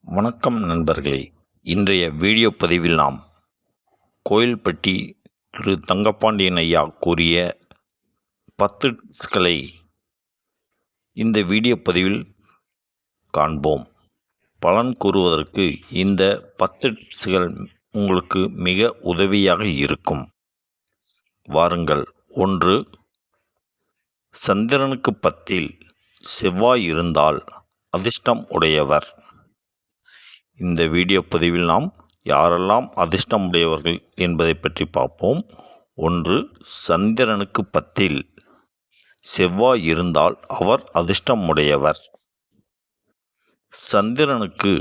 வணக்கம் நண்பர்களே. இன்றைய வீடியோ பதிவில் நாம் கோயில்பட்டி திரு தங்கப்பாண்டியன் ஐயா கூறிய 10 டிப்ஸ்களை இந்த வீடியோ பதிவில் காண்போம். பலன் கூறுவதற்கு இந்த 10 டிப்ஸ்கள் உங்களுக்கு மிக உதவியாக இருக்கும். வாருங்கள். 1. சந்திரனுக்கு 10ல் செவ்வாய் இருந்தால் அதிர்ஷ்டம் உடையவர். இந்த வீடியோ பதிவில் நாம் யாரெல்லாம் அதிர்ஷ்டம் உடையவர்கள் என்பதை பற்றி பார்ப்போம். 1. சந்திரனுக்கு 10ல் செவ்வாய் இருந்தால் அவர் அதிர்ஷ்டம் உடையவர். சந்திரனுக்கு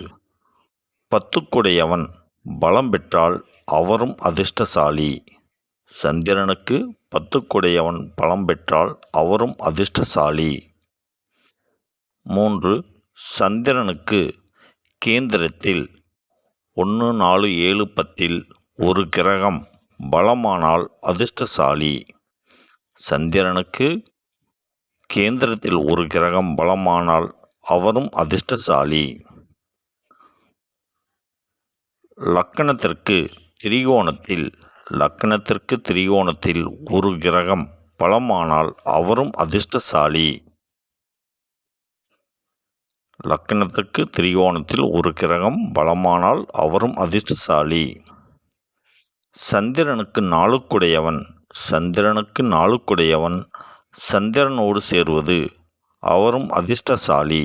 10க்குடையவன் பலம் பெற்றால் அவரும் அதிர்ஷ்டசாலி. சந்திரனுக்கு 10க்குடையவன் பலம் பெற்றால் அவரும் அதிர்ஷ்டசாலி. 3. சந்திரனுக்கு கேந்திரத்தில் 1, 4, 7, 10ல் ஒரு கிரகம் பலமானால் அதிர்ஷ்டசாலி. சந்திரனுக்கு கேந்திரத்தில் ஒரு கிரகம் பலமானால் அவரும் அதிர்ஷ்டசாலி. லக்னத்திற்கு திரிகோணத்தில் ஒரு கிரகம் பலமானால் அவரும் அதிர்ஷ்டசாலி. லக்னத்துக்கு திரிகோணத்தில் ஒரு கிரகம் பலமானால் அவரும் அதிர்ஷ்டசாலி. சந்திரனுக்கு 4க்குடையவன் சந்திரனோடு சேர்வது அவரும் அதிர்ஷ்டசாலி.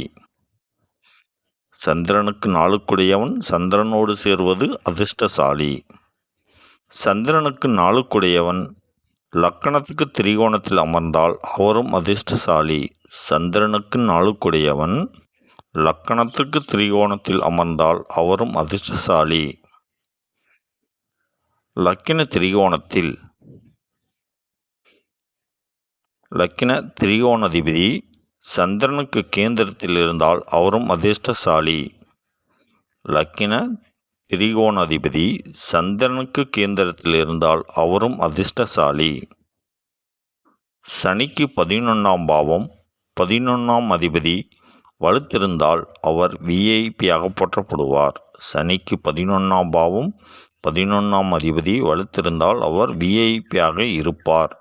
சந்திரனுக்கு 4க்குடையவன் சந்திரனோடு சேர்வது அதிர்ஷ்டசாலி. சந்திரனுக்கு 4க்குடையவன் லக்னத்துக்கு திரிகோணத்தில் அமர்ந்தால் அவரும் அதிர்ஷ்டசாலி. சந்திரனுக்கு 4க்குடையவன் லக்னத்துக்கு திரிகோணத்தில் அமர்ந்தால் அவரும் அதிர்ஷ்டசாலி. லக்கின திரிகோணாதிபதி சந்திரனுக்கு கேந்திரத்தில் இருந்தால் அவரும் அதிர்ஷ்டசாலி. லக்கின திரிகோணாதிபதி சந்திரனுக்கு கேந்திரத்தில் இருந்தால் அவரும் அதிர்ஷ்டசாலி. சனிக்கு 11ஆம் பாவம் 11ஆம் அதிபதி வலுத்திருந்தால் அவர் விஐபியாக போற்றப்படுவார். சனிக்கு 11ஆம் பாவம் 11ஆம் அதிபதி வலுத்திருந்தால் அவர் விஐபியாக இருப்பார்.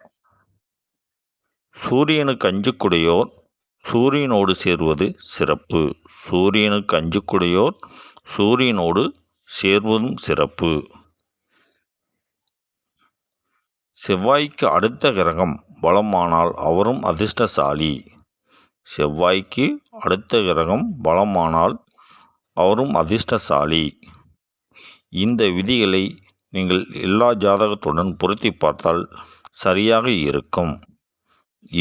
சூரியனுக்கு 5க்குடையோர் சூரியனோடு சேர்வது சிறப்பு. சூரியனுக்கு 5க்குடையோர் சூரியனோடு சேர்வதும் சிறப்பு. செவ்வாய்க்கு அடுத்த கிரகம் பலமானால் அவரும் அதிர்ஷ்டசாலி. செவ்வாய்க்கு அடுத்த கிரகம் பலமானால் அவரும் அதிர்ஷ்டசாலி. இந்த விதிகளை நீங்கள் எல்லா ஜாதகத்துடன் பொருத்தி பார்த்தால் சரியாக இருக்கும்.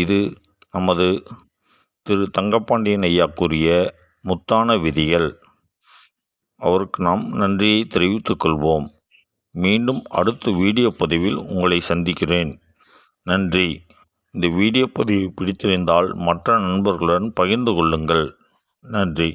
இது நமது திரு தங்கப்பாண்டியன் ஐயா கூறிய முத்தான விதிகள். அவருக்கு நாம் நன்றியை தெரிவித்துக் கொள்வோம். மீண்டும் அடுத்த வீடியோ பதிவில் உங்களை சந்திக்கிறேன். நன்றி. இந்த வீடியோ பதிவு பிடித்திருந்தால் மற்ற நண்பர்களுடன் பகிர்ந்து கொள்ளுங்கள். நன்றி.